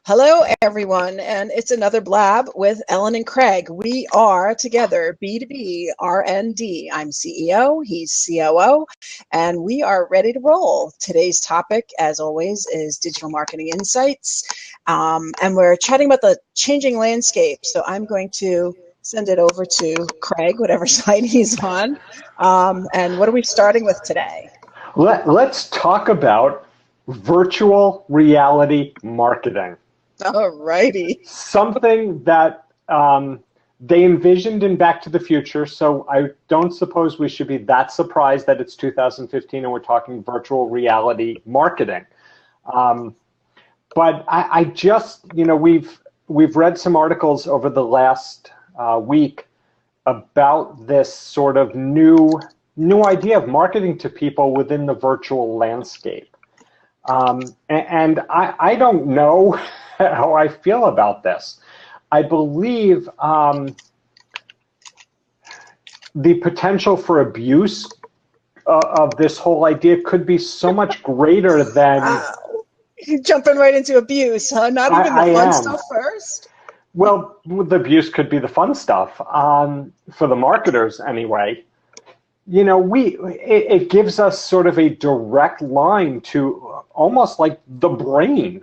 Hello, everyone, and it's another Blab with Ellen and Craig. We are together, B2B R&D. I'm CEO, he's COO, and we are ready to roll. Today's topic, as always, is digital marketing insights, and we're chatting about the changing landscape. So I'm going to send it over to Craig, whatever side he's on. And what are we starting with today? Let's talk about virtual reality marketing. All righty. Something that they envisioned in Back to the Future, so I don't suppose we should be that surprised that it's 2015 and we're talking virtual reality marketing. But I just, we've read some articles over the last week about this sort of new idea of marketing to people within the virtual landscape. And I don't know how I feel about this. I believe the potential for abuse of this whole idea could be so much greater than... You're jumping right into abuse, huh? Not even the fun stuff first? Well, the abuse could be the fun stuff, for the marketers anyway. It gives us sort of a direct line to almost like the brain.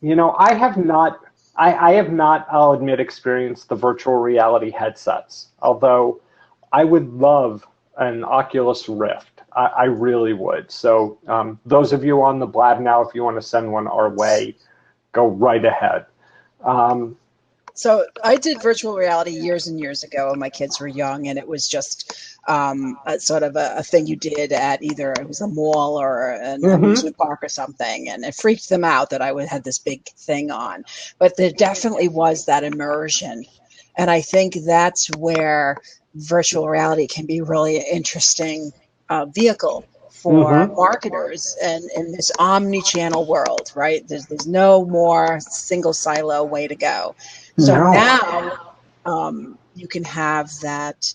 I have not, I'll admit, experienced the virtual reality headsets, although I would love an Oculus Rift. I really would. So those of you on the Blab now, if you want to send one our way, go right ahead. So I did virtual reality years and years ago when my kids were young, and it was just a sort of a thing you did at either it was a mall or an amusement park or something, and it freaked them out that I had this big thing on. But there definitely was that immersion, and I think that's where virtual reality can be really an interesting vehicle for marketers and in this omni-channel world, right? There's no more single silo way to go. So now you can have that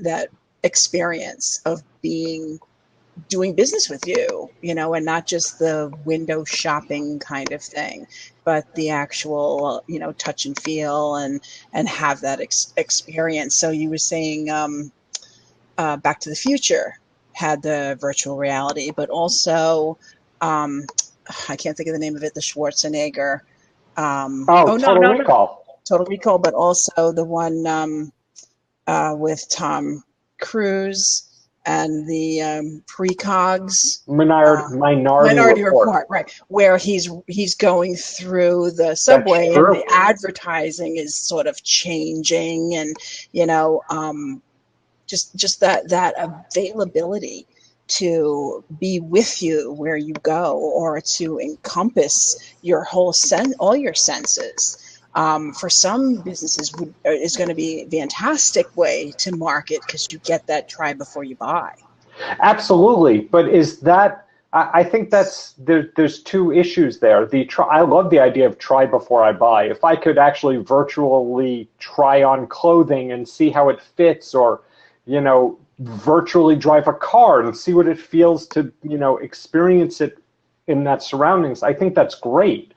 that experience of doing business with you, and not just the window shopping kind of thing, but the actual, touch and feel and have that experience. So you were saying Back to the Future had the virtual reality, but also I can't think of the name of it, the Schwarzenegger. Total Recall. Total Recall, but also the one with Tom Cruise and the precogs. Minority Report, right? Where he's going through the subway and the advertising is sort of changing, and just that availability to be with you where you go, or to encompass your whole all your senses. For some businesses is going to be a fantastic way to market, because you get that try before you buy. Absolutely, but is that? I think there's two issues there. I love the idea of try before I buy. If I could actually virtually try on clothing and see how it fits, or virtually drive a car and see what it feels to experience it in that surroundings, I think that's great.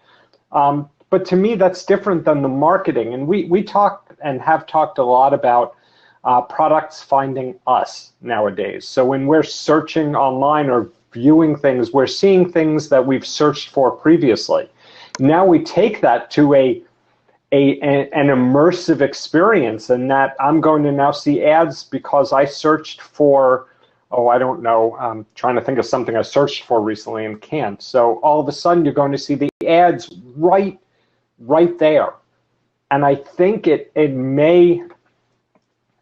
But to me, that's different than the marketing. And we talk and have talked a lot about products finding us nowadays. So when we're searching online or viewing things, we're seeing things that we've searched for previously. Now we take that to an immersive experience, and that I'm going to now see ads because I searched for, I don't know, I'm trying to think of something I searched for recently and can't. So all of a sudden you're going to see the ads right there. And I think it may,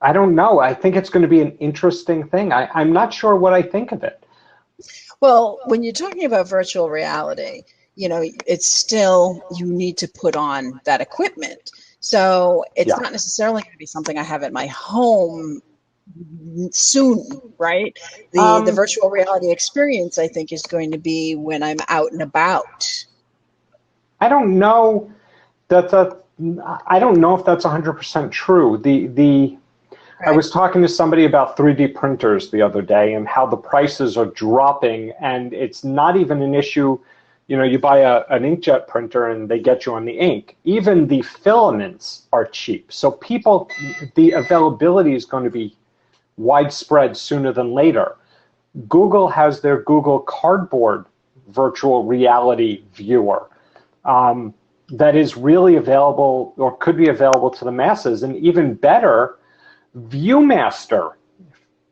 I don't know, I think it's going to be an interesting thing. I'm not sure what I think of it. Well, when you're talking about virtual reality, it's still, you need to put on that equipment. So it's not necessarily going to be something I have at my home soon, right? The virtual reality experience, I think, is going to be when I'm out and about. I don't know I don't know if that's 100% true. I was talking to somebody about 3D printers the other day and how the prices are dropping, and it's not even an issue You know, you buy an inkjet printer and they get you on the ink. Even the filaments are cheap. So people, the availability is going to be widespread sooner than later. Google has their Google Cardboard virtual reality viewer that is really available, or could be available to the masses. And even better, Viewmaster,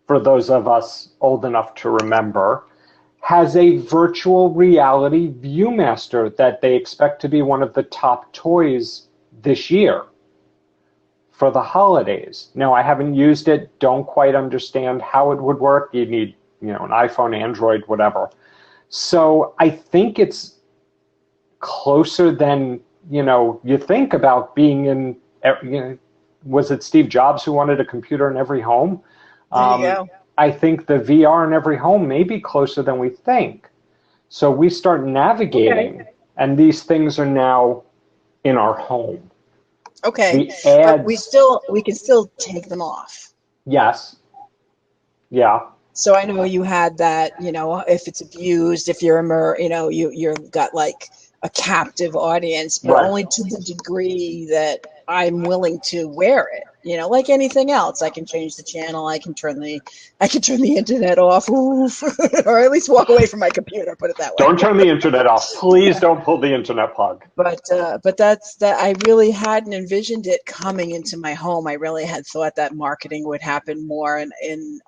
for those of us old enough to remember, has a virtual reality Viewmaster that they expect to be one of the top toys this year for the holidays. Now, I haven't used it, don't quite understand how it would work. You need, you know, an iPhone, Android, whatever. So I think it's closer than, you know, you think about being in, you know, was it Steve Jobs who wanted a computer in every home? There you go. I think the VR in every home may be closer than we think. So we start navigating, and these things are now in our home. Okay, but we can still take them off. Yes. Yeah. So I know you had that, you know, if it's abused, if you're you know, you've got like a captive audience, but only to the degree that I'm willing to wear it. You know, like anything else, I can change the channel, I can turn the internet off, or at least walk away from my computer. Put it that way. Don't turn the internet off, please. Don't pull the internet plug. But that's that. I really hadn't envisioned it coming into my home. I really had thought that marketing would happen more in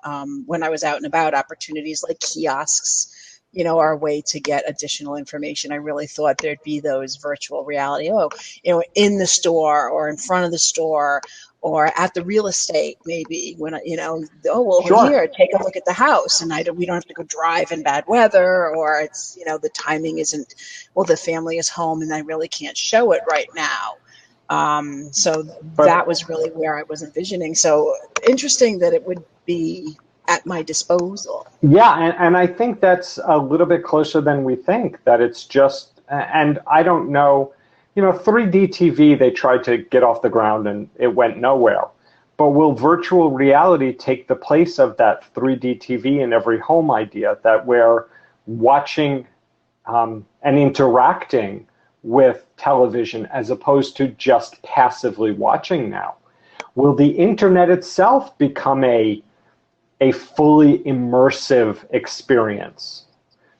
when I was out and about. Opportunities like kiosks, you know, are a way to get additional information. I really thought there'd be those virtual reality, you know, in the store or in front of the store, or at the real estate, maybe, when, you know, here, take a look at the house, and we don't have to go drive in bad weather, or it's, you know, the timing isn't, well, the family is home and I really can't show it right now. That was really where I was envisioning. So interesting that it would be at my disposal. Yeah, and I think that's a little bit closer than we think, that it's just, and I don't know, you know, 3D TV, they tried to get off the ground and it went nowhere. But will virtual reality take the place of that 3D TV in every home idea, that we're watching and interacting with television as opposed to just passively watching now? Will the internet itself become a fully immersive experience?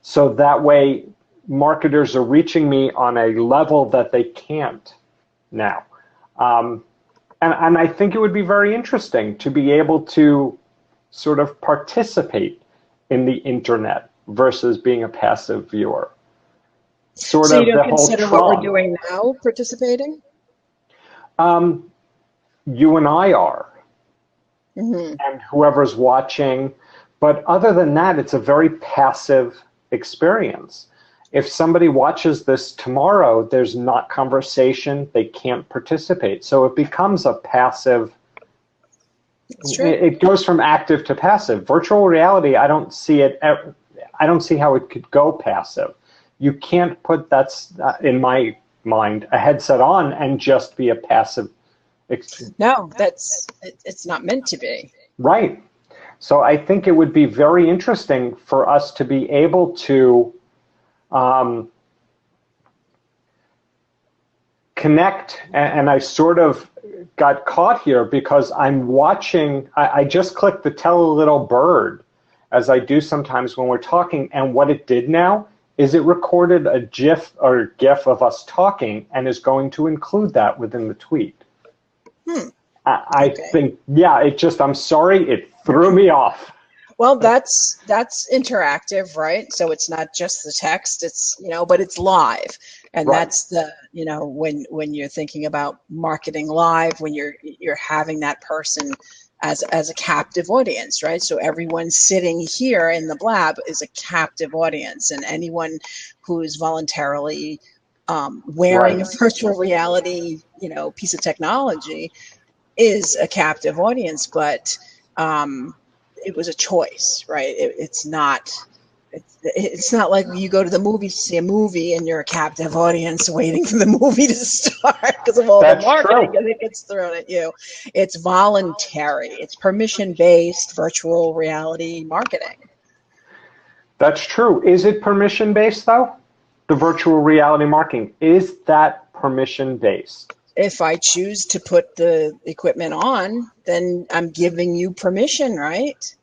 So that way, marketers are reaching me on a level that they can't now. And I think it would be very interesting to be able to sort of participate in the internet versus being a passive viewer. So you don't consider what we're doing now participating? You and I are. Mm-hmm. And whoever's watching. But other than that, it's a very passive experience. If somebody watches this tomorrow, there's not conversation, they can't participate. So it becomes a passive, it goes from active to passive. Virtual reality, I don't see how it could go passive. You can't put, in my mind, a headset on and just be a passive experience. No, it's not meant to be. Right. So I think it would be very interesting for us to be able to connect, and I sort of got caught here because I'm watching, I just clicked the tell a little bird, as I do sometimes when we're talking, and what it did now is it recorded a GIF or GIF of us talking and is going to include that within the tweet. I think, yeah, I'm sorry, it threw me off. Well, that's interactive, right? So it's not just the text, it's, you know, but it's live. And that's the, you know, when you're thinking about marketing live, when you're having that person as a captive audience, right? So everyone sitting here in the Blab is a captive audience, and anyone who's voluntarily wearing a virtual reality, you know, piece of technology is a captive audience, but it was a choice, right? It's not like you go to the movies to see a movie and you're a captive audience waiting for the movie to start because of all the marketing that gets thrown at you. It's voluntary. It's permission-based virtual reality marketing. That's true. Is it permission-based, though? the virtual reality marketing, is that permission based? If I choose to put the equipment on, then I'm giving you permission, right?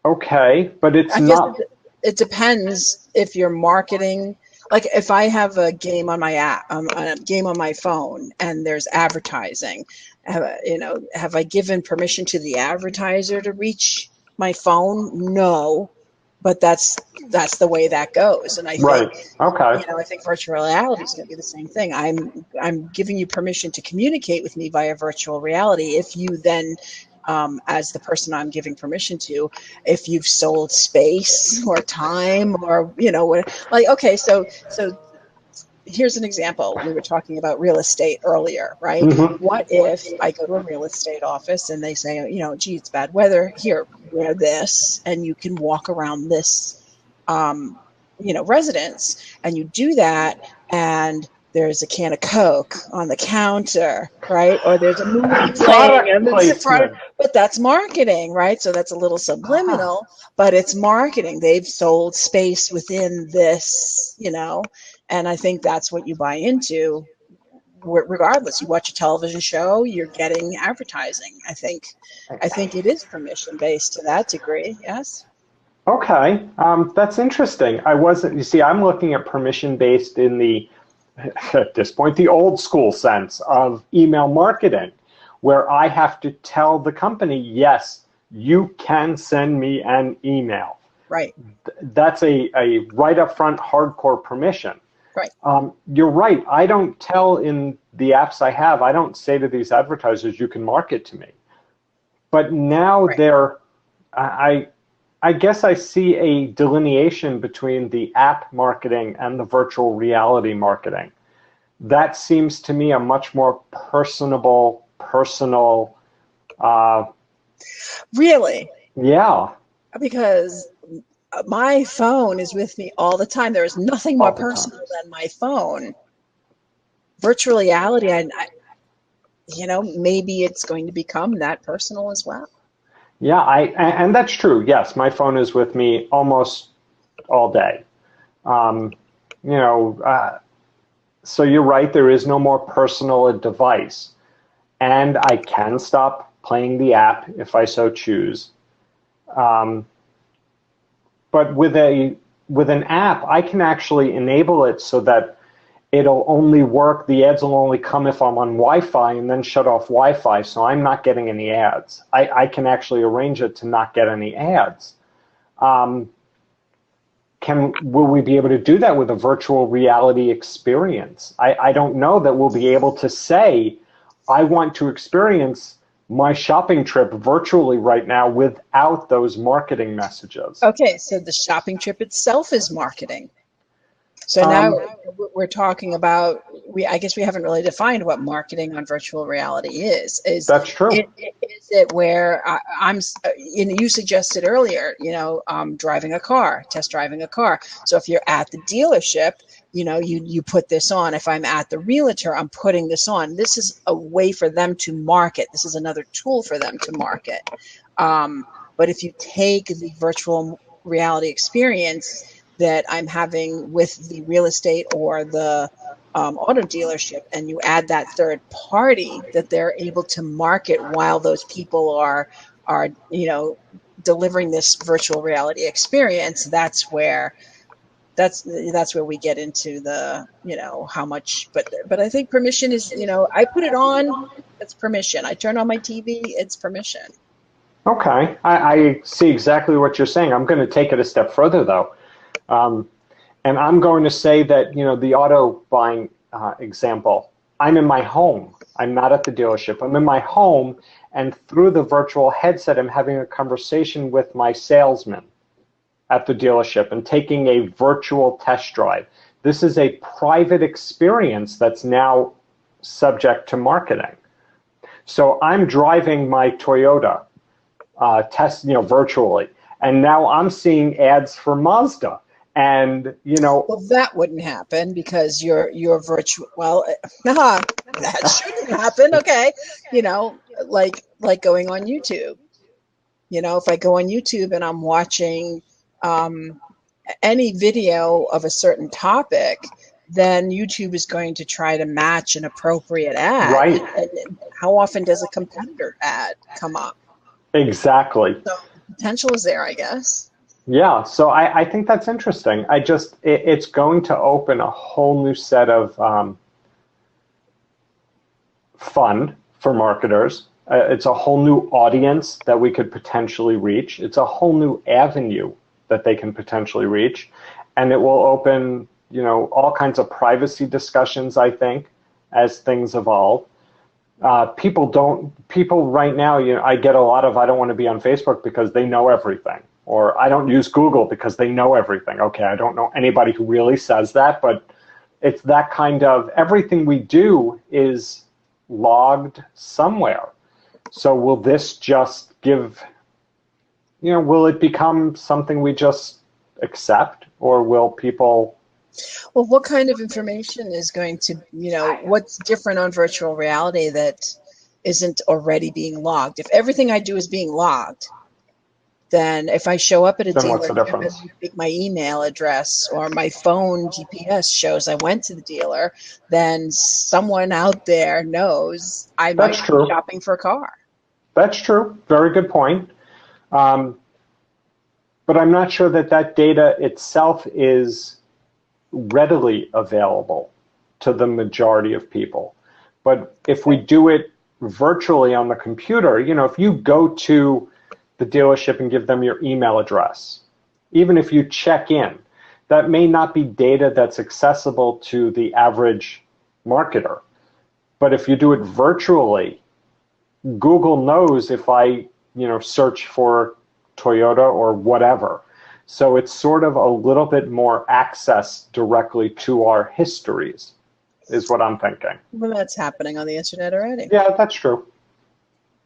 Okay, but it's I guess not. it depends if you're marketing. Like if I have a game on my app, a game on my phone, and there's advertising, have I given permission to the advertiser to reach my phone? No, but that's the way that goes. And I Right. think, Okay. I think virtual reality is going to be the same thing. I'm giving you permission to communicate with me via virtual reality. If you then as the person I'm giving permission to, if you've sold space or time or okay, so here's an example. We were talking about real estate earlier, right? Mm-hmm. What if I go to a real estate office and they say, gee, it's bad weather, here, wear this, and you can walk around this residence, and you do that, and there's a can of Coke on the counter, right? Or there's a movie playing and it's in front of, but that's marketing, right? So that's a little subliminal, but it's marketing. They've sold space within this, and I think that's what you buy into. Regardless, you watch a television show, you're getting advertising. I think it is permission based to that degree. Yes. Okay, that's interesting. You see, I'm looking at permission based in at this point, the old school sense of email marketing, where I have to tell the company, yes, you can send me an email. Right. That's a right up front hardcore permission. Right. You're right. I don't tell in the apps I have, I don't say to these advertisers, you can market to me. But now I guess I see a delineation between the app marketing and the virtual reality marketing. That seems to me a much more personal. Really? Yeah. Because my phone is with me all the time. There is nothing more personal than my phone. Virtual reality, maybe it's going to become that personal as well. Yeah, and that's true. Yes, my phone is with me almost all day. So you're right, there is no more personal a device. And I can stop playing the app if I so choose. But with an app, I can actually enable it so that it'll only work, the ads will only come if I'm on Wi-Fi, and then shut off Wi-Fi, so I'm not getting any ads. I can actually arrange it to not get any ads. Will we be able to do that with a virtual reality experience? I don't know that we'll be able to say, I want to experience my shopping trip virtually right now without those marketing messages. Okay, so the shopping trip itself is marketing. So now we're talking about, I guess we haven't really defined what marketing on virtual reality is. That's true. Is it where you suggested earlier, driving a car, test driving a car. So if you're at the dealership, you put this on. If I'm at the realtor, I'm putting this on. This is a way for them to market. This is another tool for them to market. But if you take the virtual reality experience that I'm having with the real estate or the auto dealership, and you add that third party that they're able to market while those people are delivering this virtual reality experience, that's where we get into the how much. But I think permission is I put it on, it's permission. I turn on my TV, it's permission. Okay, I see exactly what you're saying. I'm going to take it a step further though. And I'm going to say that, the auto buying example, I'm in my home. I'm not at the dealership. I'm in my home, and through the virtual headset, I'm having a conversation with my salesman at the dealership and taking a virtual test drive. This is a private experience that's now subject to marketing. So I'm driving my Toyota virtually, and now I'm seeing ads for Mazda. And well, that wouldn't happen because you're virtual. Well, that shouldn't happen. Okay, like going on YouTube. If I go on YouTube and I'm watching any video of a certain topic, then YouTube is going to try to match an appropriate ad. Right. And how often does a competitor ad come up? Exactly. So potential is there, I guess. Yeah, so I think that's interesting. It's going to open a whole new set of fun for marketers. It's a whole new audience that we could potentially reach. It's a whole new avenue that they can potentially reach. And it will open, all kinds of privacy discussions, I think, as things evolve. People right now, I get a lot of, I don't want to be on Facebook because they know everything. Or I don't use Google because they know everything. Okay, I don't know anybody who really says that, but it's that kind of, everything we do is logged somewhere. So will this just give, will it become something we just accept, or will people? Well, what kind of information is going to, what's different on virtual reality that isn't already being logged? If everything I do is being logged, then if I show up at a dealer, my email address or my phone GPS shows I went to the dealer, then someone out there knows I might be shopping for a car. That's true. Very good point. But I'm not sure that data itself is readily available to the majority of people. But if we do it virtually on the computer, if you go to the dealership and give them your email address, even if you check in, that may not be data that's accessible to the average marketer. But if you do it virtually, Google knows if I, search for Toyota or whatever. So it's sort of a little bit more access directly to our histories, is what I'm thinking. Well, that's happening on the internet already. Yeah, that's true.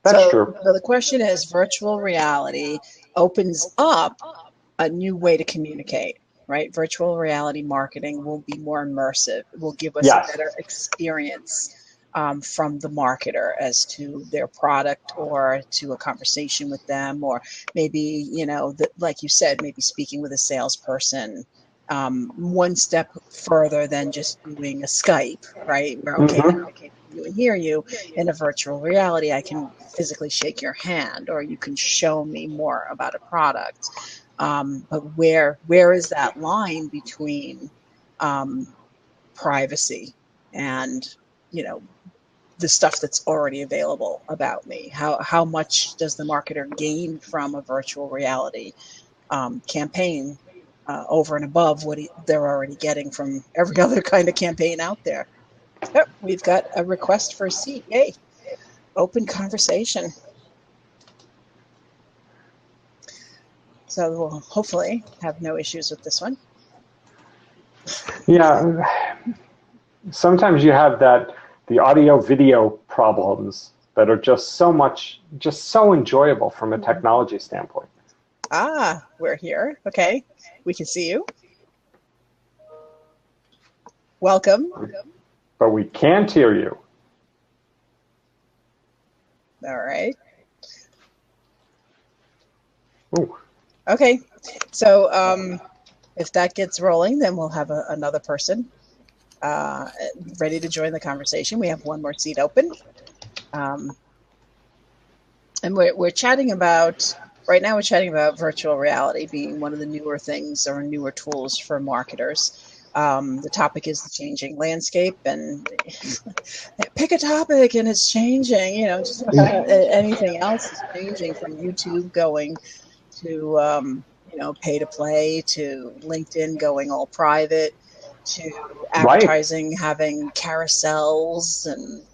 That's true. So the question is, virtual reality opens up a new way to communicate, right? Virtual reality marketing will be more immersive. It will give us a better experience from the marketer as to their product or to a conversation with them, or maybe, like you said, maybe speaking with a salesperson one step further than just doing a Skype, right? Where, okay, I can't you and hear you. In a virtual reality, I can physically shake your hand, or you can show me more about a product. But where is that line between privacy and, the stuff that's already available about me? How much does the marketer gain from a virtual reality campaign over and above what they're already getting from every other kind of campaign out there? Yep, we've got a request for a seat. Yay. Open conversation. So we'll hopefully have no issues with this one. Yeah. Sometimes you have the audio video problems that are just so enjoyable from a technology standpoint. Ah, we're here. Okay. We can see you. Welcome. But we can't hear you. All right. Ooh. Okay. So if that gets rolling, then we'll have another person ready to join the conversation. We have one more seat open. And we're chatting about, right now we're chatting about virtual reality being one of the newer things or newer tools for marketers. The topic is the changing landscape, and pick a topic and it's changing, just about anything else is changing, from YouTube going to, pay to play, to LinkedIn going all private, to advertising having carousels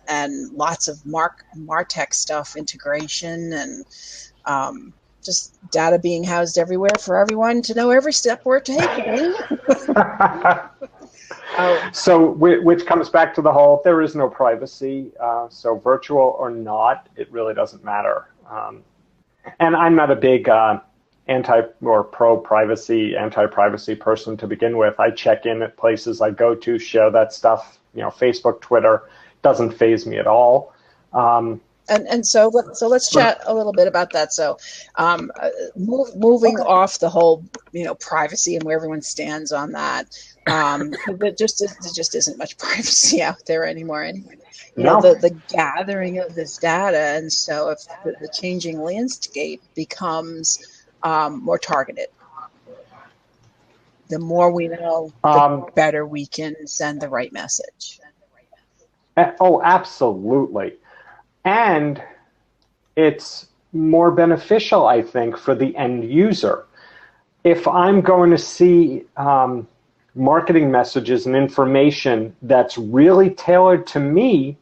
and lots of MarTech stuff, integration, and just data being housed everywhere for everyone to know every step we're taking. So, which comes back to the whole, there is no privacy. So virtual or not, it really doesn't matter. And I'm not a big anti or pro-privacy, anti-privacy person to begin with. I check in at places I go to, share that stuff. Facebook, Twitter, doesn't faze me at all. And so let's chat a little bit about that. So, moving off the whole, privacy and where everyone stands on that. There just isn't much privacy out there anymore. Anyway, the gathering of this data, and so if the changing landscape becomes more targeted, the more we know, the better we can send the right message. Oh, absolutely. And it's more beneficial, I think, for the end user. If I'm going to see marketing messages and information that's really tailored to me,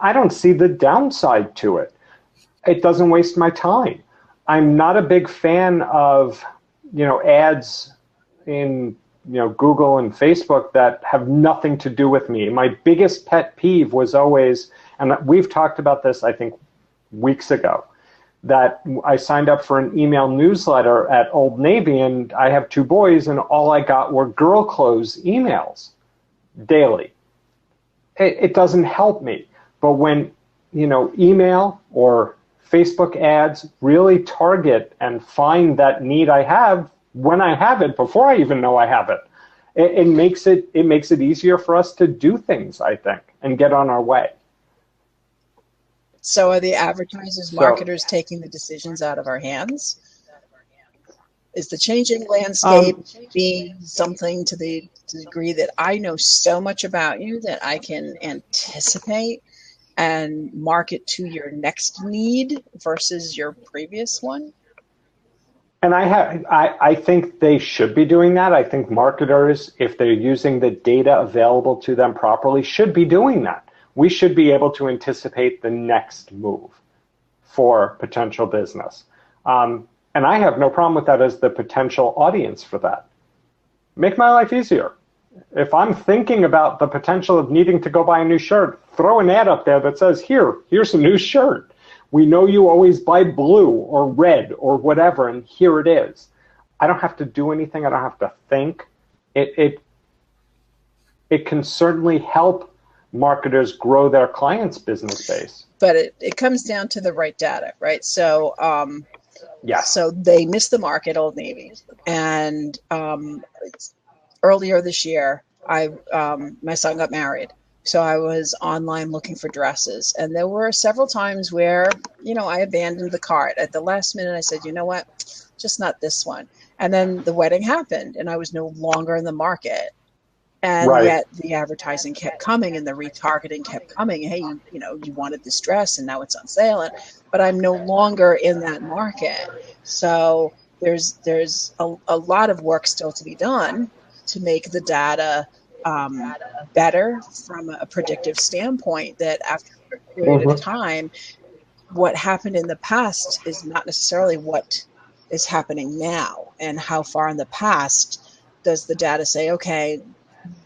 I don't see the downside to it. It doesn't waste my time. I'm not a big fan of, ads in Google and Facebook that have nothing to do with me. My biggest pet peeve was always, and we've talked about this, I think, weeks ago, that I signed up for an email newsletter at Old Navy, and I have 2 boys, and all I got were girl clothes emails daily. It doesn't help me. But when, email or Facebook ads really target and find that need I have, when I have it, before I even know I have it, it makes it easier for us to do things, I think, and get on our way. So are the advertisers, marketers taking the decisions out of our hands? Is the changing landscape being something to the degree that I know so much about you that I can anticipate and market to your next need versus your previous one? And I think they should be doing that. I think marketers, if they're using the data available to them properly, should be doing that. We should be able to anticipate the next move for potential business. And I have no problem with that as the potential audience for that. Make my life easier. If I'm thinking about the potential of needing to go buy a new shirt, throw an ad up there that says, here's a new shirt. We know you always buy blue or red or whatever, and here it is. I don't have to do anything. I don't have to think. It can certainly help marketers grow their clients' business base. But it comes down to the right data, right? So, yes. So they missed the mark at Old Navy, and earlier this year, my son got married. So I was online looking for dresses, and there were several times where, I abandoned the cart. At the last minute, I said, you know what, just not this one. And then the wedding happened, and I was no longer in the market. And yet the advertising kept coming, and the retargeting kept coming. Hey, you wanted this dress, and now it's on sale. But I'm no longer in that market. So there's a lot of work still to be done to make the data better from a predictive standpoint, that after a period of time, what happened in the past is not necessarily what is happening now. And how far in the past does the data say, okay,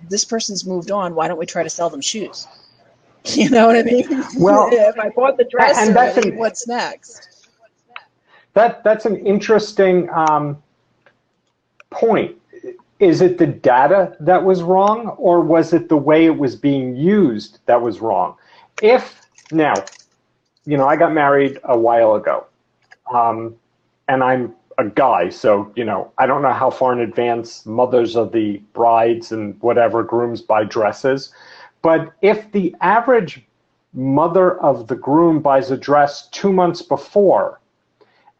this person's moved on, why don't we try to sell them shoes? You know what I mean? Well, if I bought the dress already, what's next? That's an interesting point. Is it the data that was wrong, or was it the way it was being used that was wrong? Now, I got married a while ago, and I'm a guy, so, I don't know how far in advance mothers of the brides and whatever grooms buy dresses, but if the average mother of the groom buys a dress 2 months before,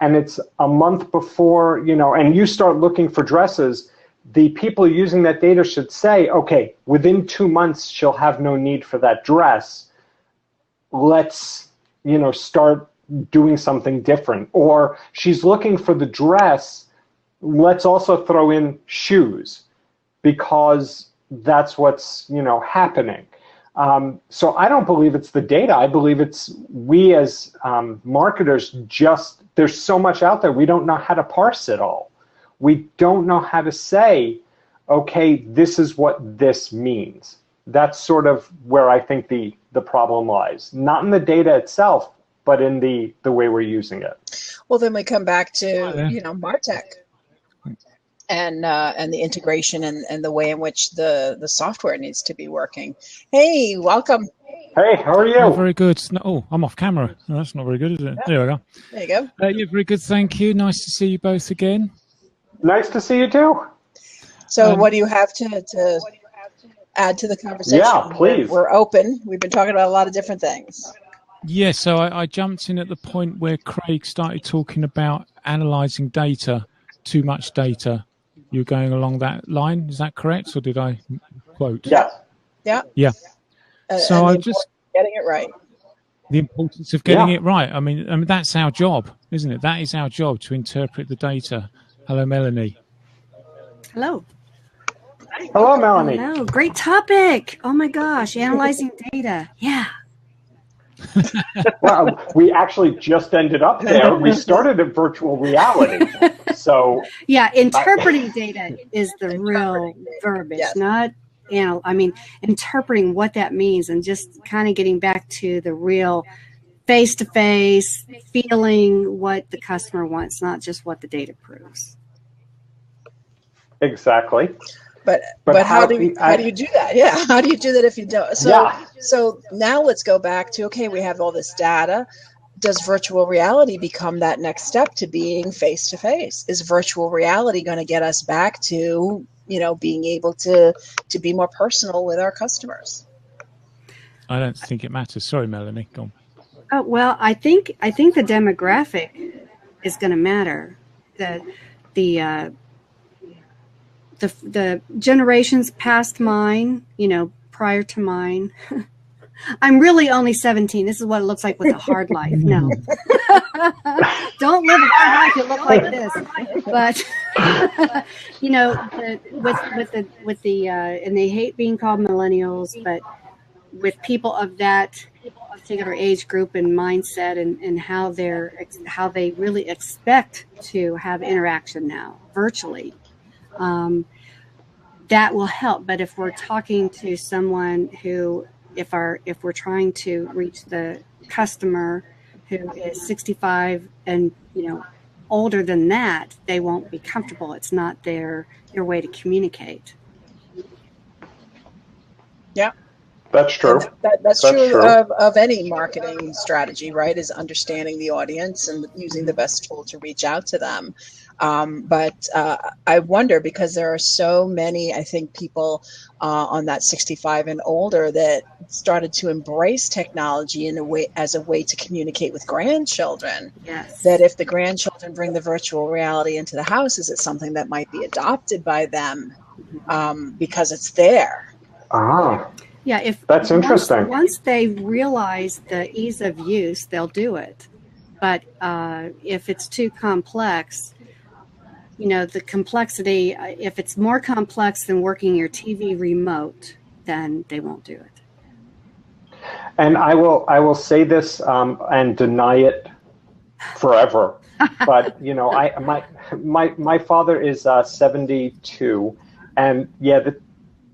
and it's a month before, and you start looking for dresses, the people using that data should say, okay, within 2 months, she'll have no need for that dress. Let's, start doing something different. Or she's looking for the dress. Let's also throw in shoes, because that's what's, happening. So I don't believe it's the data. I believe it's we as marketers there's so much out there. We don't know how to parse it all. We don't know how to say, okay, this is what this means. That's sort of where I think the problem lies. Not in the data itself, but in the way we're using it. Well, then we come back to, MarTech and the integration and the way in which the software needs to be working. Hey, welcome. Hey, how are you? Oh, very good. No, oh, I'm off camera. Oh, that's not very good, is it? Yeah. There we go. There you go. Yeah, very good. Thank you. Nice to see you both again. Nice to see you too. So what do you have to add to the conversation? Yeah, please. We're open. We've been talking about a lot of different things. Yeah, so I jumped in at the point where Craig started talking about analysing data, too much data. You're going along that line, is that correct? Or did I quote? Yeah. Yeah. Yeah. So I just getting it right. The importance of getting it right. I mean that's our job, isn't it? That is our job, to interpret the data. Hello, Melanie. Hello. Hello, Melanie. Hello. Great topic. Oh my gosh, analyzing data. Yeah. Well, we actually just ended up there. We started at virtual reality. So yeah, interpreting data is the real verbiage, not interpreting what that means, and just kind of getting back to the real face-to-face feeling what the customer wants, not just what the data proves. Exactly. But how do you do that? Yeah, how do you do that if you don't? So now let's go back to, okay, we have all this data. Does virtual reality become that next step to being face-to-face? Is virtual reality going to get us back to, being able to be more personal with our customers? I don't think it matters. Sorry, Melanie. Go on. Oh, well, I think the demographic is going to matter. The generations past mine, prior to mine. I'm really only 17. This is what it looks like with a hard life. No. Don't live a hard life. You look like this. But, with the and they hate being called millennials, but with people of that particular age group and mindset and how they really expect to have interaction now virtually, that will help. But if we're talking to someone who, if we're trying to reach the customer who is 65 and older than that, they won't be comfortable. It's not their way to communicate. Yeah. That's true. That's true of any marketing strategy, right? Is understanding the audience and using the best tool to reach out to them. But I wonder, because there are so many, I think, people on that 65 and older that started to embrace technology as a way to communicate with grandchildren. Yes. That if the grandchildren bring the virtual reality into the house, is it something that might be adopted by them because it's there? Ah. Yeah, that's interesting. Once they realize the ease of use, they'll do it. But if it's too complex, the complexity, if it's more complex than working your TV remote, then they won't do it. And I will say this and deny it forever. But my father is 72, and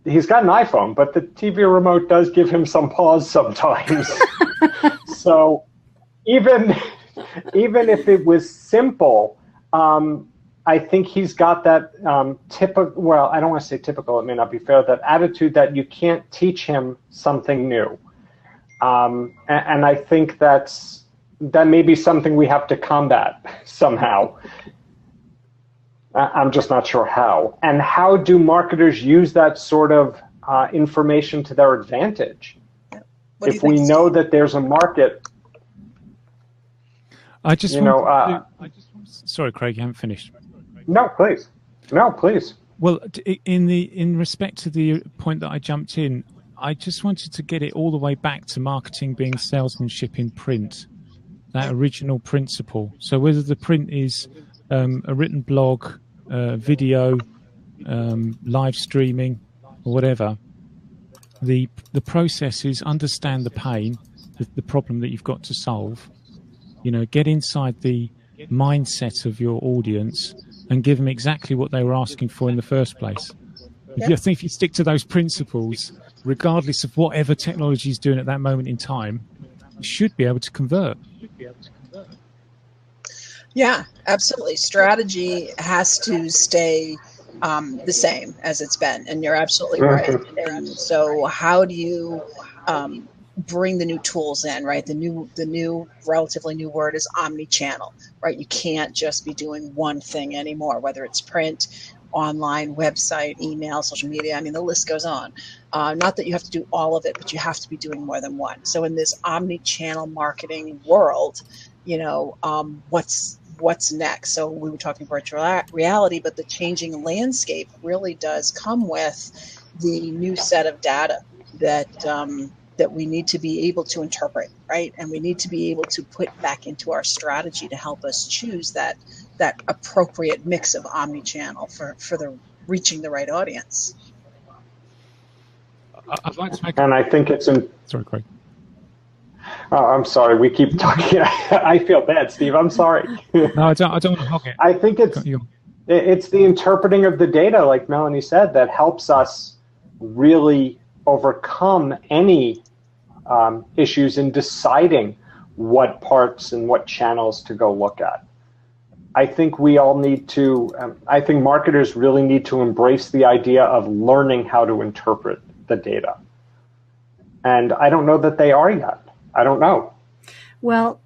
he's got an iPhone, but the TV remote does give him some pause sometimes. So even if it was simple, I think he's got that typical, well, I don't want to say typical, it may not be fair, that attitude that you can't teach him something new. And I think that may be something we have to combat somehow. I'm just not sure how. And how do marketers use that sort of information to their advantage? If we know that there's a market. Sorry, Craig, you haven't finished. No, please. Well, in respect to the point that I jumped in, I just wanted to get it all the way back to marketing being salesmanship in print, that original principle. So whether the print is a written blog, video, live streaming, or whatever, the process is understand the pain, the problem that you've got to solve. Get inside the mindset of your audience and give them exactly what they were asking for in the first place. If you stick to those principles, regardless of whatever technology is doing at that moment in time, you should be able to convert. Yeah, absolutely. Strategy has to stay the same as it's been, and you're absolutely right. And so how do you bring the new tools in, right? The new relatively new word is omni-channel, right? You can't just be doing one thing anymore, whether it's print, online, website, email, social media. I mean, the list goes on. Not that you have to do all of it, but you have to be doing more than one. So in this omni-channel marketing world, what's next? So we were talking virtual reality, but the changing landscape really does come with the new set of data that we need to be able to interpret, right? And we need to be able to put back into our strategy to help us choose that appropriate mix of omni-channel for the reaching the right audience. I'd like to make. And I think it's in. Sorry, Craig. I'm sorry. We keep talking. I feel bad, Steve. I'm sorry. No, I don't want to hog it. I think it's the interpreting of the data, like Melanie said, that helps us really overcome any issues in deciding what parts and what channels to go look at. I think we all need to, I think marketers really need to embrace the idea of learning how to interpret the data. And I don't know that they are yet. I don't know. Well,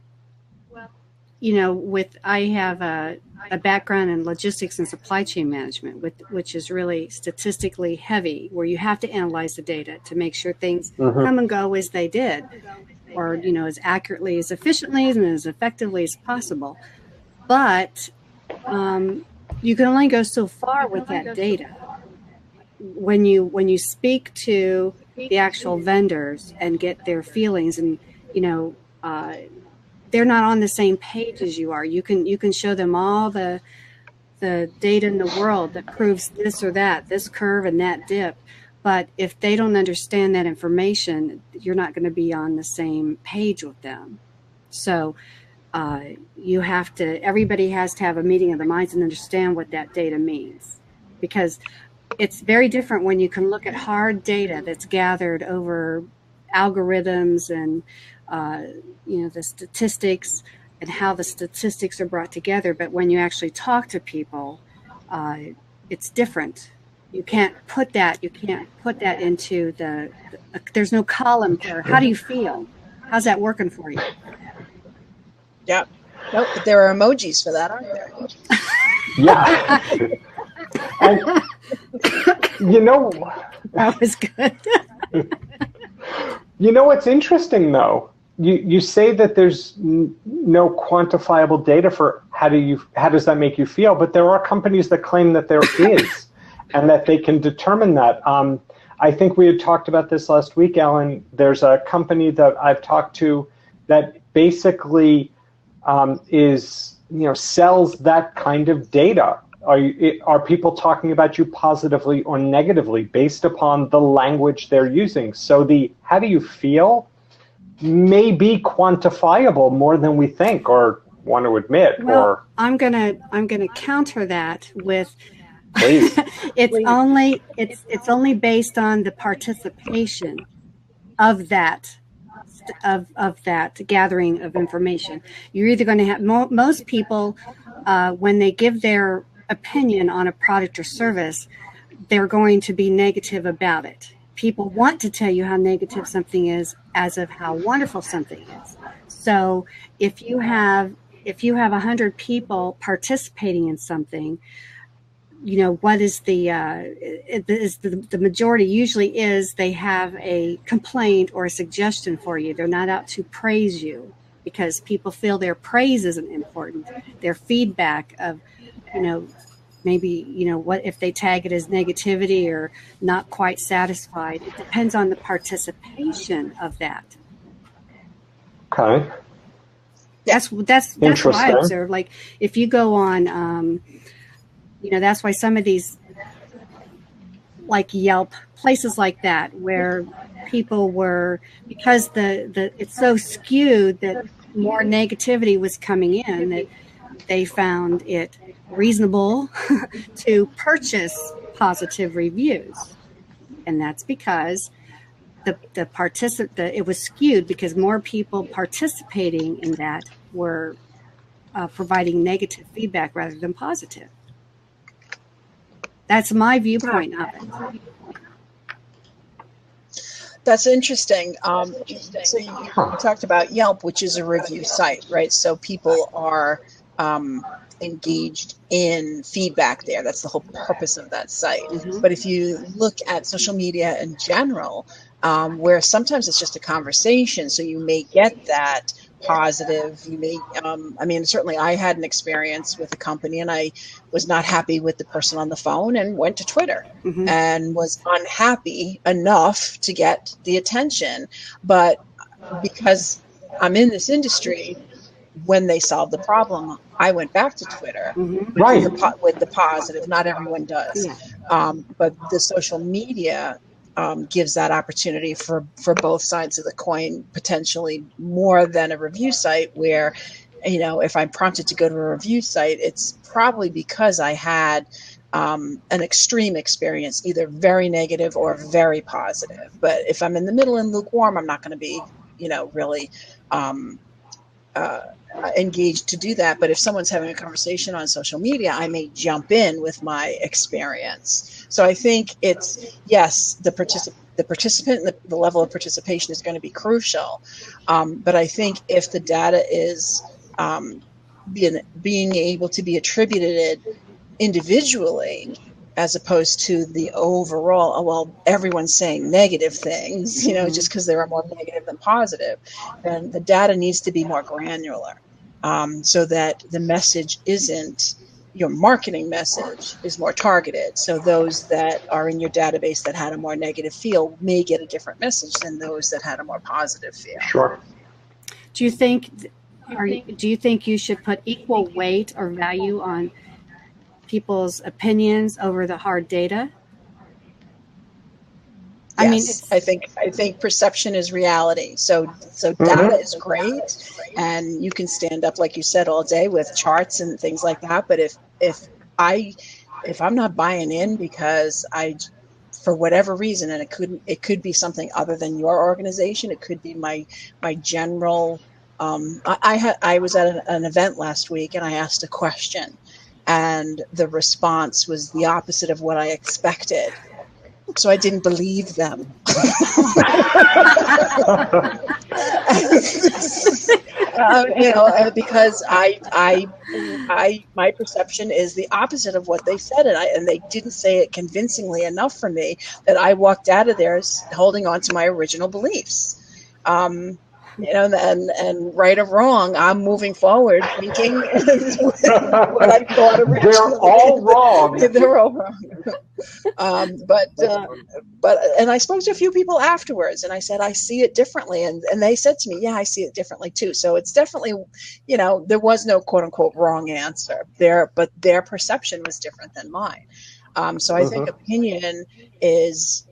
I have a background in logistics and supply chain management, which is really statistically heavy, where you have to analyze the data to make sure things come and go as they did, or as accurately, as efficiently, and as effectively as possible. But you can only go so far with that data. When you speak to the actual vendors and get their feelings, and they're not on the same page as you are. You can show them all the data in the world that proves this or that, this curve and that dip. But if they don't understand that information, you're not going to be on the same page with them. So everybody has to have a meeting of the minds and understand what that data means, because it's very different when you can look at hard data that's gathered over algorithms and the statistics and how the statistics are brought together. But when you actually talk to people, it's different. You can't put that into there's no column there. How do you feel? How's that working for you? Yeah. Nope, but there are emojis for that, aren't there? Yeah. And, that was good. What's interesting, though? You say that there's no quantifiable data for how does that make you feel, but there are companies that claim that there is, and that they can determine that. I think we had talked about this last week, Ellen. There's a company that I've talked to that basically sells that kind of data. Are people talking about you positively or negatively based upon the language they're using? So the how do you feel may be quantifiable more than we think or want to admit. Well, I'm gonna counter that with please. It's only based on the participation of that gathering of information. You're either going to have most people when they give their opinion on a product or service, they're going to be negative about it. People want to tell you how negative something is as of how wonderful something is. So if you have 100 people participating in something, what is the majority usually is they have a complaint or a suggestion for you. They're not out to praise you, because people feel their praise isn't important. Their feedback of, maybe, what if they tag it as negativity or not quite satisfied. It depends on the participation of that. Okay. That's what I observe. Like if you go on, that's why some of these, like Yelp, places like that, where people were, because it's so skewed that more negativity was coming in, that they found it reasonable to purchase positive reviews. And that's because it was skewed, because more people participating in that were providing negative feedback rather than positive. That's my viewpoint of it. That's interesting. So you talked about Yelp, which is a review site, right? So people are engaged in feedback there. That's the whole purpose of that site. Mm-hmm. But if you look at social media in general, where sometimes it's just a conversation, so you may get that positive. You may, I mean, certainly I had an experience with a company and I was not happy with the person on the phone and went to Twitter Mm-hmm. and was unhappy enough to get the attention. But because I'm in this industry, when they solved the problem, I went back to Twitter Mm-hmm. Right. with the positive. Not everyone does. Yeah. But the social media gives that opportunity for both sides of the coin, potentially more than a review site where, you know, if I'm prompted to go to a review site, it's probably because I had an extreme experience, either very negative or very positive. But if I'm in the middle and lukewarm, I'm not going to be, you know, really engaged to do that. But if someone's having a conversation on social media, I may jump in with my experience. So I think it's, yes, the participant, the level of participation is going to be crucial. But I think if the data is being able to be attributed individually, as opposed to the overall, oh, well, everyone's saying negative things, you know, just because there are more negative than positive, then the data needs to be more granular, so that the message isn't, your marketing message is more targeted. So those that are in your database that had a more negative feel may get a different message than those that had a more positive feel. Sure. Do you think you should put equal weight or value on people's opinions over the hard data? I mean, Yes, I think perception is reality. So data is great, and you can stand up, like you said, all day with charts and things like that. But if I'm not buying in because for whatever reason, and it could be something other than your organization, it could be my general. I was at an event last week and I asked a question, and the response was the opposite of what I expected. So I didn't believe them. Because my perception is the opposite of what they said, and they didn't say it convincingly enough for me that I walked out of there holding on to my original beliefs. And right or wrong, I'm moving forward thinking what I thought originally. They're all wrong. They're all wrong. But I spoke to a few people afterwards, and I said, I see it differently. And they said to me, yeah, I see it differently too. So it's definitely, there was no quote unquote wrong answer there, but their perception was different than mine. So I think opinion is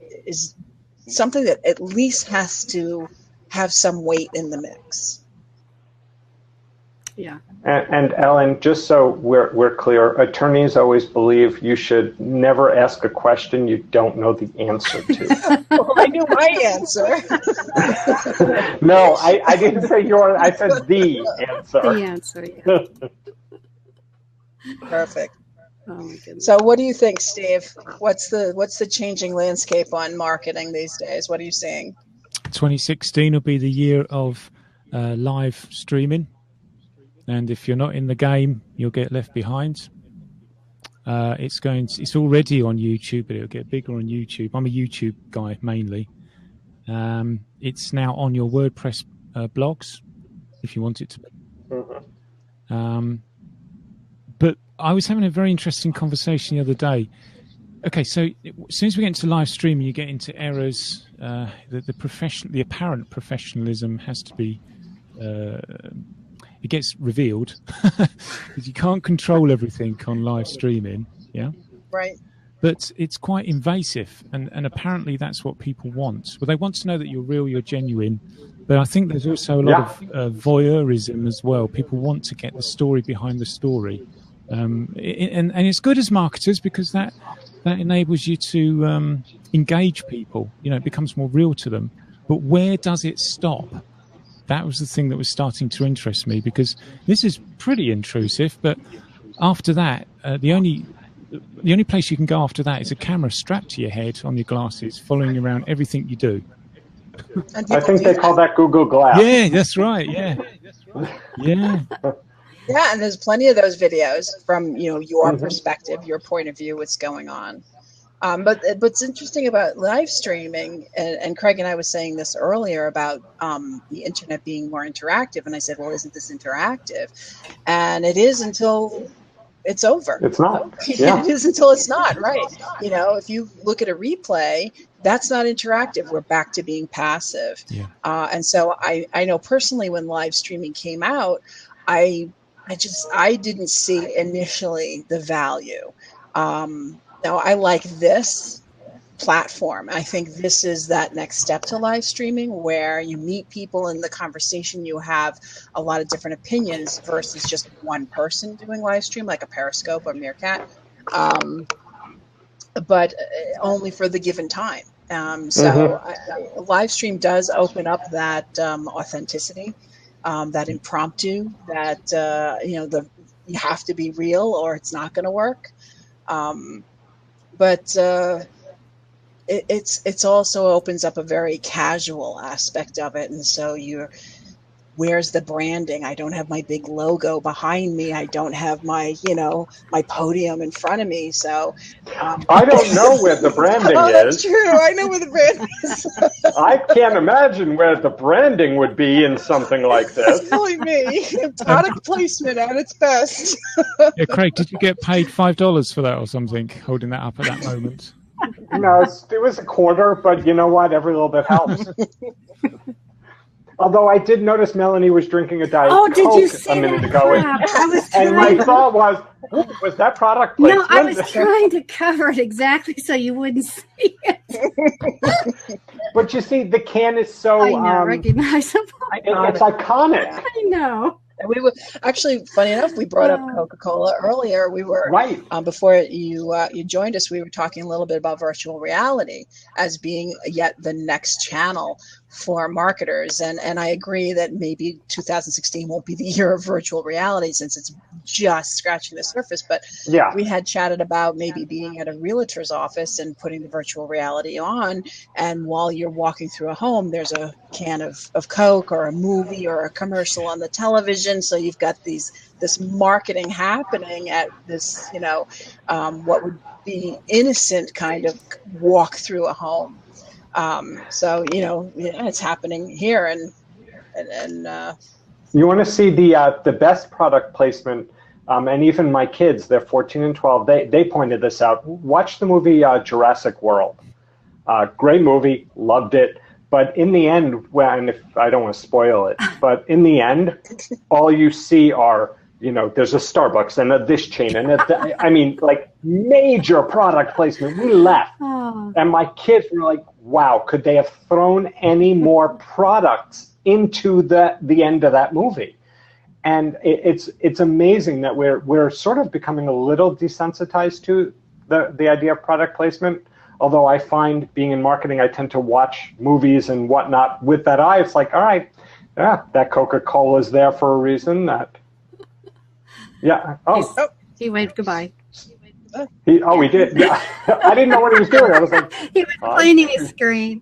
something that at least has to have some weight in the mix. Yeah. And Ellen, just so we're clear, attorneys always believe you should never ask a question you don't know the answer to. Well, I knew my answer. No, I didn't say yours. I said the answer. The answer, yeah. Perfect. Oh my goodness. So what do you think, Steve? What's the changing landscape on marketing these days? What are you seeing? 2016 will be the year of live streaming, and if you're not in the game, you'll get left behind. It's already on YouTube, but it'll get bigger on YouTube. I'm a YouTube guy mainly. It's now on your WordPress blogs if you want it to be. But I was having a very interesting conversation the other day. Okay, so as soon as we get into live streaming, you get into errors. The apparent professionalism has to be, it gets revealed because you can't control everything on live streaming. Yeah, right. But it's quite invasive, and apparently that's what people want. Well, they want to know that you're real, you're genuine. But I think there's also a lot of voyeurism as well. People want to get the story behind the story, and it's good as marketers because that enables you to engage people. It becomes more real to them. But where does it stop? That was the thing that was starting to interest me, because this is pretty intrusive. But after that, the only place you can go after that is a camera strapped to your head on your glasses, following you around everything you do. And I people think do they that. call that Google Glass. Yeah, that's right. Yeah. Yeah. Yeah, and there's plenty of those videos from your Mhm. perspective, your point of view, what's going on. But what's interesting about live streaming, and Craig and I was saying this earlier about the internet being more interactive, and I said, well, isn't this interactive? And it is until it's over. It's not. Yeah. It is until it's not, right? If you look at a replay, that's not interactive. We're back to being passive. Yeah. And so I know personally when live streaming came out, I didn't see initially the value. Now I like this platform. I think this is that next step to live streaming where you meet people in the conversation, you have a lot of different opinions versus just one person doing live stream like a Periscope or Meerkat, but only for the given time. Live stream does open up that authenticity, that impromptu, that you have to be real or it's not going to work. But it's also opens up a very casual aspect of it, and so where's the branding? I don't have my big logo behind me. I don't have my my podium in front of me. So I don't know where the branding oh, is. That's true. I know where the branding is. I can't imagine where the branding would be in something like this. Silly me. Product placement at its best. Yeah, Craig, did you get paid $5 for that or something, holding that up at that moment? No, it was a quarter, but you know what? Every little bit helps. Although I did notice Melanie was drinking a Diet Coke a minute ago. And my thought was that product placement? No, I was trying to cover it exactly so you wouldn't see it. But you see, the can is so recognizable. It's iconic. I know. And we were actually, funny enough, we brought up Coca-Cola earlier. We were right before you joined us. We were talking a little bit about virtual reality as being yet the next channel for marketers, and I agree that maybe 2016 won't be the year of virtual reality since it's just scratching the surface. But yeah, we had chatted about maybe being at a realtor's office and putting the virtual reality on, and while you're walking through a home, there's a can of Coke or a movie or a commercial on the television. So you've got this marketing happening at this, what would be innocent kind of walk through a home. So it's happening here, and you want to see the best product placement, and even my kids, they're 14 and 12. They pointed this out. Watch the movie Jurassic World. Great movie, loved it. But in the end, and if I don't want to spoil it, but in the end, all you see are, there's a Starbucks and this chain and like major product placement. We left, and my kids were like, "Wow, could they have thrown any more products into the end of that movie?" And it's amazing that we're sort of becoming a little desensitized to the idea of product placement. Although I find being in marketing, I tend to watch movies and whatnot with that eye. It's like, all right, yeah, that Coca-Cola is there for a reason. Yeah. Oh, he waved goodbye. He did. Yeah. I didn't know what he was doing. I was like, he was cleaning his screen.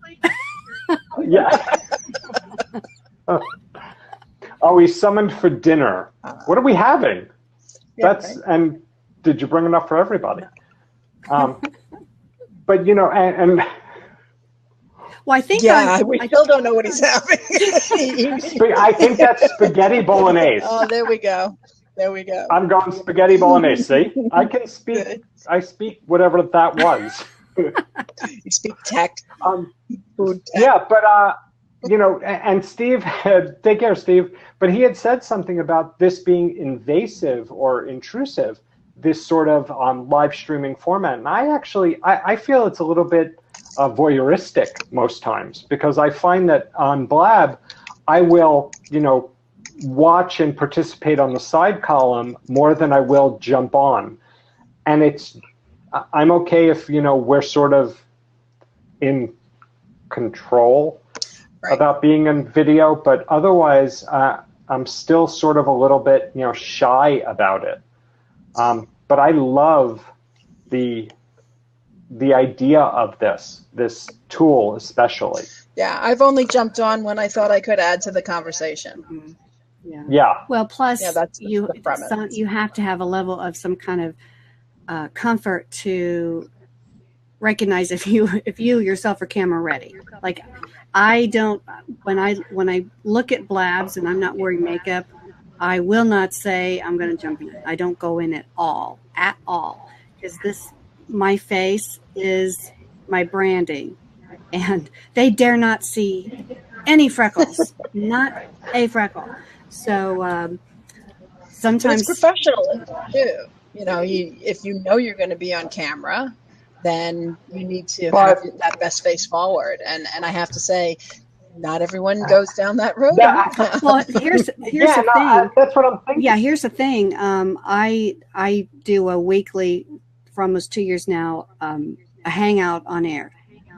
Yeah. He summoned for dinner. What are we having? And did you bring enough for everybody? But and well, I think we still don't know what he's having. I think that's spaghetti bolognese. Oh, there we go. I'm going spaghetti bolognese. See, I can speak. Good. I speak whatever that was. You speak tech. Food tech. Yeah, but and Steve had, take care, Steve. But he had said something about this being invasive or intrusive, this sort of live streaming format. And I feel it's a little bit voyeuristic most times, because I find that on Blab, I will, watch and participate on the side column more than I will jump on. And I'm okay if, we're sort of in control about being in video, but otherwise I'm still sort of a little bit, shy about it. But I love the idea of this tool especially. Yeah, I've only jumped on when I thought I could add to the conversation. Mhm. Yeah. Yeah. Well, plus Yeah, that's you the premise. you have to have a level of some kind of comfort to recognize if you yourself are camera ready. Like I don't when I look at Blabs and I'm not wearing makeup, I will not say I'm going to jump in. I don't go in at all, because my face is my branding, and they dare not see any freckles, not a freckle. So But sometimes it's professionalism too. You know, if you know you're going to be on camera, then you need to have that best face forward. And I have to say, not everyone goes down that road. well, here's the thing. That's what I'm thinking. Yeah, here's the thing. I do a weekly, for almost 2 years now, a hangout on air.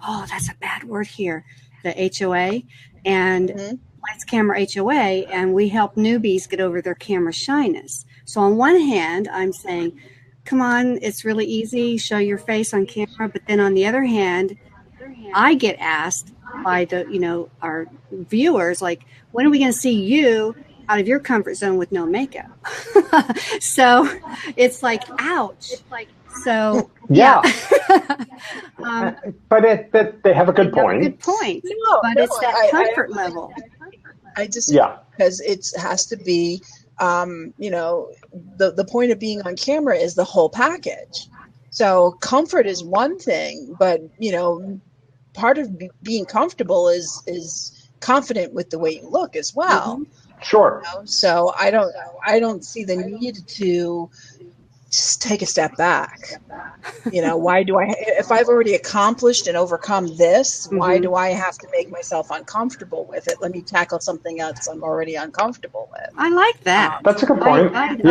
Oh, that's a bad word here. The HOA and Lights Camera HOA, and we help newbies get over their camera shyness. So on one hand, I'm saying, come on, it's really easy, show your face on camera. But then on the other hand, I get asked by our viewers, like, when are we going to see you out of your comfort zone with no makeup? So it's like, ouch. So yeah. but they have a good point. Good point. No, it's that comfort level. I just because it has to be, the point of being on camera is the whole package. So comfort is one thing, but part of being comfortable is confident with the way you look as well. Mm-hmm. Sure. So I don't see the need to just take a step back. Why do if I've already accomplished and overcome this, why do I have to make myself uncomfortable with it? Let me tackle something else I'm already uncomfortable with. I like that. That's a good point. I'm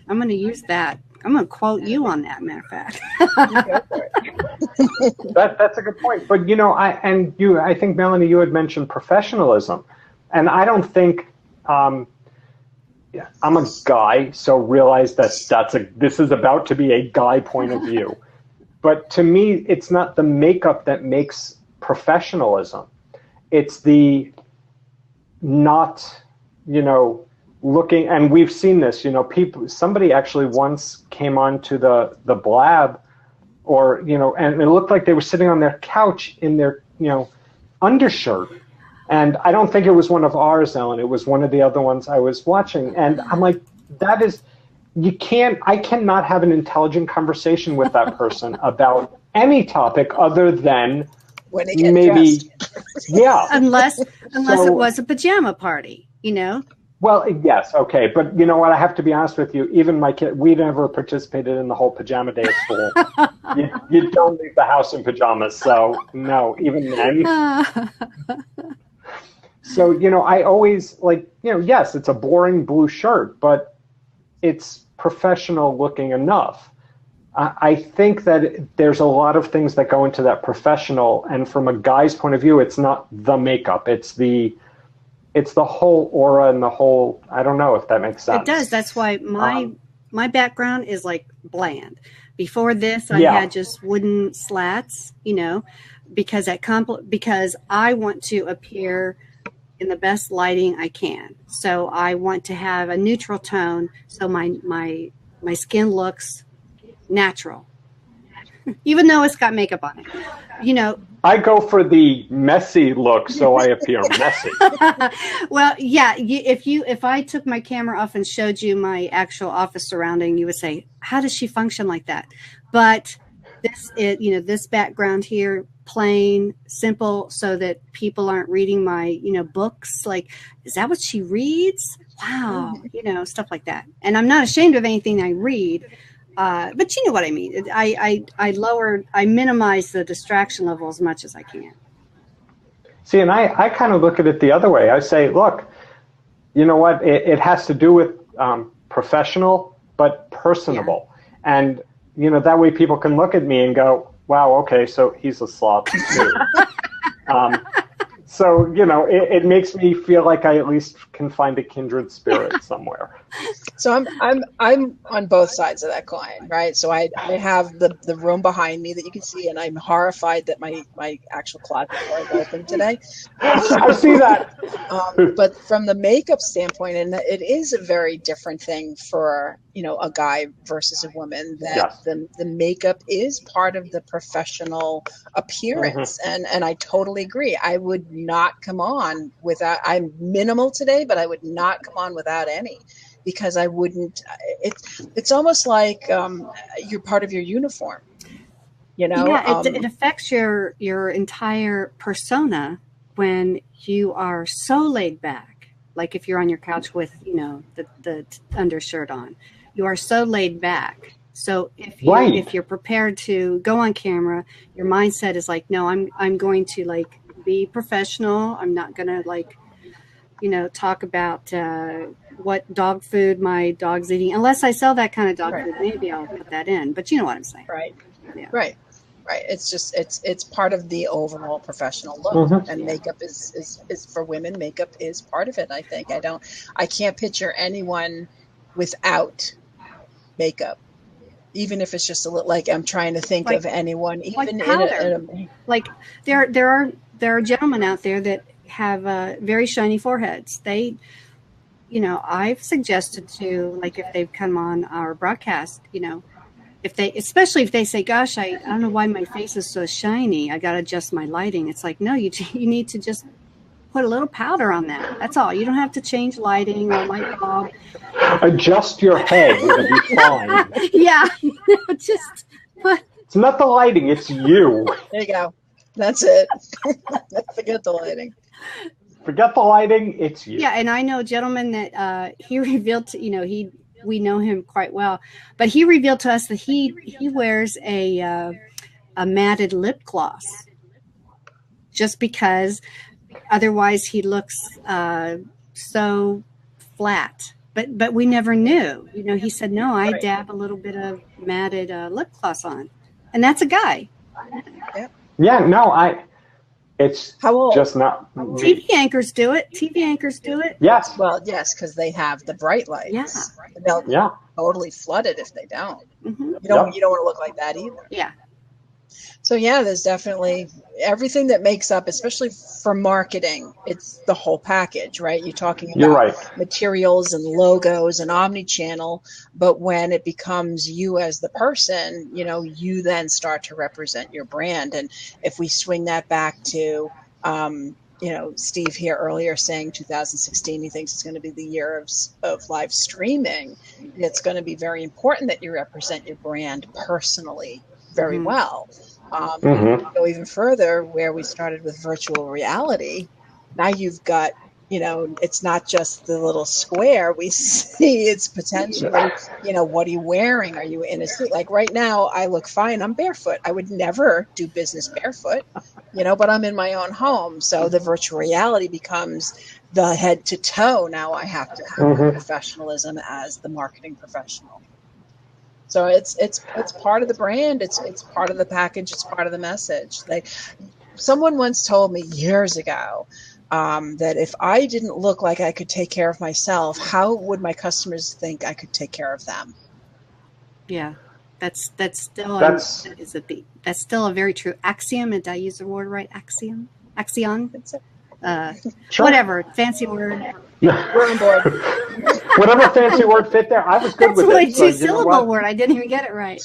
gonna use that. I'm gonna quote you on that, matter of fact. That's a good point. But I think, Melanie, you had mentioned professionalism, and I don't think I'm a guy, so realize that this is about to be a guy point of view. But to me, it's not the makeup that makes professionalism. It's the not, looking, and we've seen this, somebody actually once came onto the Blab, or, and it looked like they were sitting on their couch in their, undershirt. And I don't think it was one of ours, Ellen. It was one of the other ones I was watching. And I'm like, I cannot have an intelligent conversation with that person about any topic other than when they get maybe, dressed. yeah. Unless it was a pajama party, Well, yes, okay. But you know what? I have to be honest with you. Even my kid, we never participated in the whole pajama day at school. you don't leave the house in pajamas. So, no, even then. So, I always yes, it's a boring blue shirt, but it's professional looking enough. I think that there's a lot of things that go into that professional, and from a guy's point of view, it's not the makeup. It's the whole aura and the whole, I don't know if that makes sense. It does. That's why my background is like bland. Before this, I had just wooden slats, because I want to appear in the best lighting I can. So I want to have a neutral tone so my skin looks natural, even though it's got makeup on it. I go for the messy look so I appear messy. Well, yeah, if I took my camera off and showed you my actual office surrounding, you would say, how does she function like that? But this background here, plain, simple, so that people aren't reading my, books. Like, is that what she reads? Wow. Stuff like that. And I'm not ashamed of anything I read. But you know what I mean. I minimize the distraction level as much as I can. See, and I kind of look at it the other way. I say, look, you know what? It has to do with professional, but personable. Yeah. And, that way people can look at me and go, wow, okay, so he's a slob too. So, it makes me feel like I at least can find a kindred spirit somewhere. So I'm on both sides of that coin, right? So I have the room behind me that you can see, and I'm horrified that my actual closet door is open today. I see that. But from the makeup standpoint, and it is a very different thing for a guy versus a woman, that Yes. the makeup is part of the professional appearance. And I totally agree. I would not come on without, I'm minimal today, but I would not come on without any, because I wouldn't, it's almost like you're part of your uniform, Yeah, it affects your entire persona when you are so laid back. Like if you're on your couch with, the undershirt on, you are so laid back. So if you're prepared to go on camera, your mindset is like, no, I'm going to be professional. I'm not going to talk about what dog food my dog's eating, unless I sell that kind of dog food. Maybe I'll put that in. But you know what I'm saying, right? Yeah. Right. It's just it's part of the overall professional look, and makeup is for women. Makeup is part of it. I think I can't picture anyone without makeup. Even if it's just a little, I'm trying to think of anyone, even in there are gentlemen out there that have very shiny foreheads. They, I've suggested to, if they've come on our broadcast, especially if they say, gosh, I don't know why my face is so shiny, I got to adjust my lighting. It's like, no, you need to just put a little powder on that. That's all. You don't have to change lighting or light bulb. Adjust your head, it'll be fine. Yeah, It's not the lighting, it's you. There you go. That's it. Forget the lighting. Forget the lighting, it's you. Yeah, and I know a gentleman that he revealed to, we know him quite well, but he revealed to us that he wears a matted lip gloss just because otherwise he looks so flat. But we never knew. He said, no, I dab a little bit of matted lip gloss on. And that's a guy. Yeah, no, it's just not. TV anchors do it. Yes. Well, yes, because they have the bright lights. Yeah. They'll totally flood it if they don't. Mm-hmm. You don't want to look like that either. Yeah. So yeah, there's definitely everything that makes up, especially for marketing, it's the whole package, right? You're talking about materials and logos and omni-channel, but when it becomes you as the person, you then start to represent your brand. And if we swing that back to, Steve here earlier saying 2016, he thinks it's going to be the year of live streaming. It's going to be very important that you represent your brand personally very well. Go even further, where we started with virtual reality. Now you've got, it's not just the little square. We see it's potentially, what are you wearing? Are you in a suit? Like right now, I look fine. I'm barefoot. I would never do business barefoot, but I'm in my own home. So the virtual reality becomes the head to toe. Now I have to have professionalism as the marketing professional. So it's part of the brand. It's part of the package. It's part of the message. Someone once told me years ago that if I didn't look like I could take care of myself, how would my customers think I could take care of them? Yeah, that's still a very true axiom. Did I use the word right? Axiom. Sure. Whatever fancy word. We're on board. Whatever fancy word fit there, I was good with it. That's really two-syllable word. I didn't even get it right.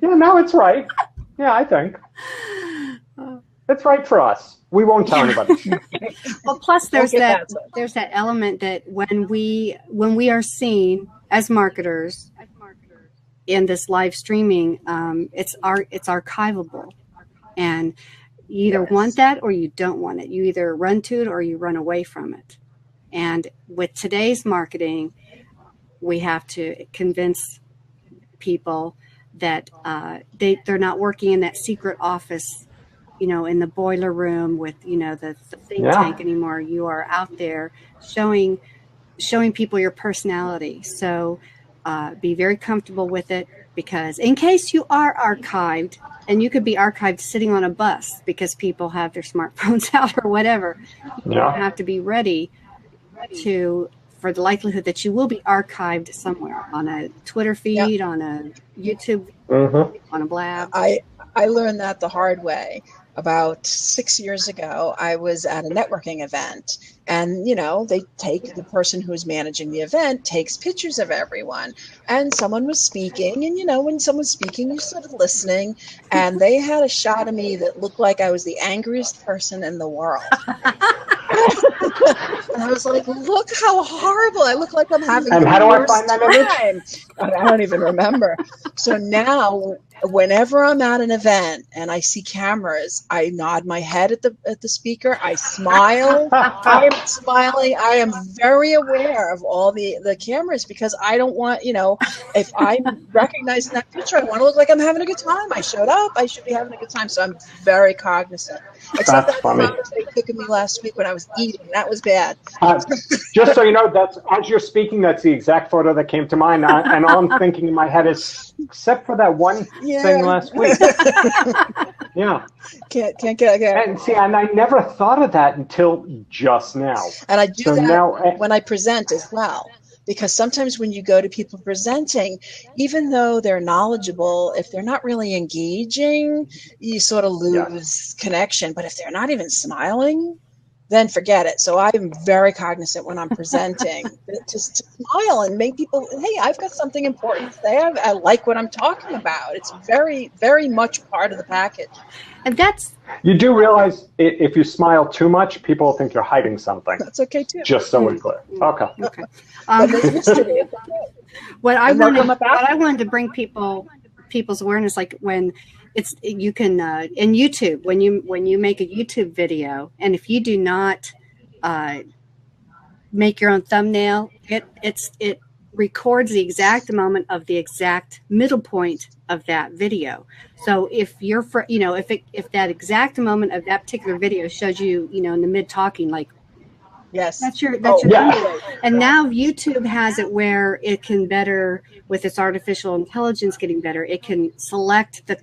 Yeah, no, it's right. Yeah, I think it's right for us. We won't tell anybody. Well, plus there's that element that when we are seen as marketers in this live streaming, it's archivable, and you either want that or you don't want it. You either run to it or you run away from it. And with today's marketing, we have to convince people that they're not working in that secret office, in the boiler room with, the think tank anymore. You are out there showing people your personality. So be very comfortable with it. because in case you are archived, and you could be archived sitting on a bus because people have their smartphones out or whatever, you have to be ready for the likelihood that you will be archived somewhere on a Twitter feed, on a YouTube, on a Blab. I learned that the hard way. About 6 years ago, I was at a networking event, and the person who's managing the event takes pictures of everyone, and someone was speaking, and when someone's speaking, you're sort of listening, and they had a shot of me that looked like I was the angriest person in the world. And I was like, look how horrible. I look like I'm having and the how do I worst find that image? I don't even remember. So now, whenever I'm at an event and I see cameras, I nod my head at the speaker. I smile. I am smiling. I am very aware of all the cameras, because I don't want, if I'm recognizing that picture, I want to look like I'm having a good time. I showed up. I should be having a good time. So I'm very cognizant. Except that photo they took of me last week when I was eating. That was bad. Just so you know, that's as you're speaking, that's the exact photo that came to mind. And all I'm thinking in my head is, except for that one thing last week. Can't get. And see, and I never thought of that until just now. And I do when I present as well. Because sometimes when you go to people presenting, even though they're knowledgeable, if they're not really engaging, you sort of lose connection. But if they're not even smiling, then forget it. So I'm very cognizant when I'm presenting to smile and make people, hey, I've got something important to say. I like what I'm talking about. It's very, very much part of the package. And you do realize if you smile too much, people think you're hiding something. That's okay too. Just so we're clear. Okay. What I wanted to bring people's awareness, like when you can in YouTube, when you make a YouTube video, and if you do not make your own thumbnail, it records the exact moment of the exact middle point of that video. So if you're if that exact moment of that particular video shows you in the mid talking, like, yes, that's your thumbnail. And now YouTube has it where it can better, with its artificial intelligence getting better, it can select the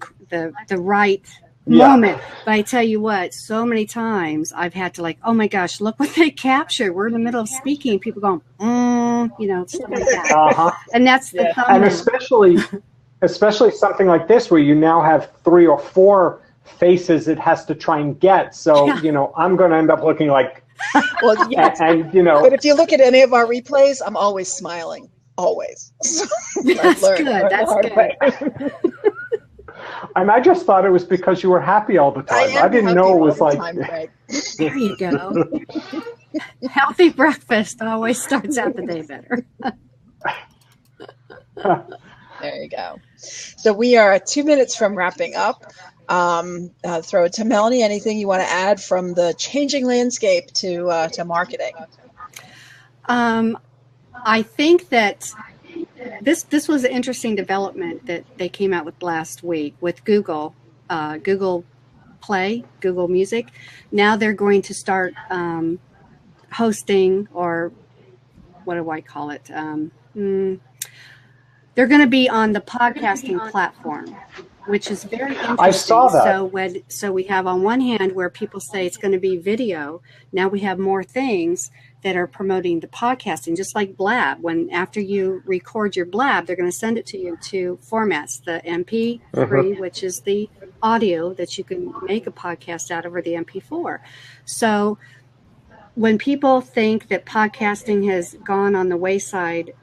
right moment. But I tell you what, so many times I've had to, like, oh my gosh, look what they captured. We're in the middle of speaking, people going, stuff like that. And that's the thumbnail. And especially something like this, where you now have 3 or 4 faces it has to try and get. So, I'm going to end up looking like, well, yes. But if you look at any of our replays, I'm always smiling. Always. That's good. That's good. And I just thought it was because you were happy all the time. I didn't know it was like. There you go. Healthy breakfast always starts out the day better. There you go. So we are 2 minutes from wrapping up. Throw it to Melanie. Anything you want to add from the changing landscape to marketing? I think that this was an interesting development that they came out with last week with Google Play, Google Music. Now they're going to start hosting, or what do I call it? They're going to be on the podcasting platform, which is very interesting. I saw that. So we have on one hand where people say it's going to be video. Now we have more things that are promoting the podcasting, just like Blab. When after you record your Blab, they're going to send it to you in 2 formats: the MP3, which is the audio that you can make a podcast out of, or the MP4. So when people think that podcasting has gone on the wayside,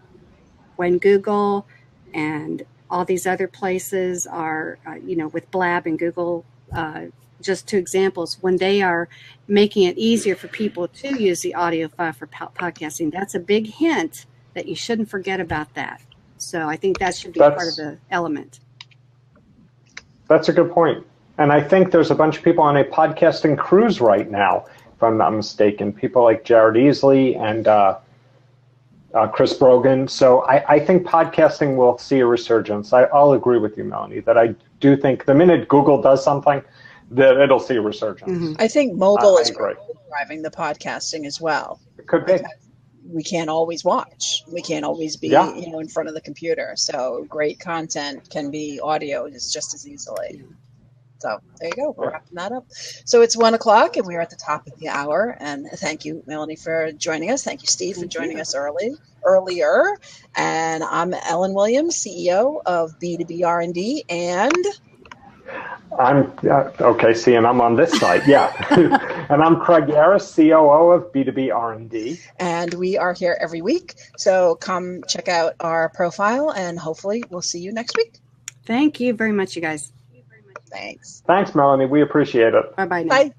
when Google and all these other places are, with Blab and Google, just 2 examples, when they are making it easier for people to use the audio file for podcasting, that's a big hint that you shouldn't forget about that. So I think that should be part of the element. That's a good point. And I think there's a bunch of people on a podcasting cruise right now, if I'm not mistaken. People like Jared Easley and Chris Brogan. So I think podcasting will see a resurgence. I'll agree with you, Melanie, that I do think the minute Google does something, that it'll see a resurgence. I think mobile is driving the podcasting as well. It could be. we can't always watch. We can't always be, in front of the computer. So great content can be audio just as easily. So there you go. We're wrapping that up. So it's 1:00 and we're at the top of the hour. And thank you, Melanie, for joining us. Thank you, Steve, for joining us earlier. And I'm Ellen Williams, CEO of B2B R&D, and I'm okay. See, and I'm on this side. Yeah, and I'm Craig Yaris, COO of B2B R&D. And we are here every week. So come check out our profile, and hopefully we'll see you next week. Thank you very much, you guys. Thanks. Thanks, Melanie. We appreciate it. Bye-bye now. Bye.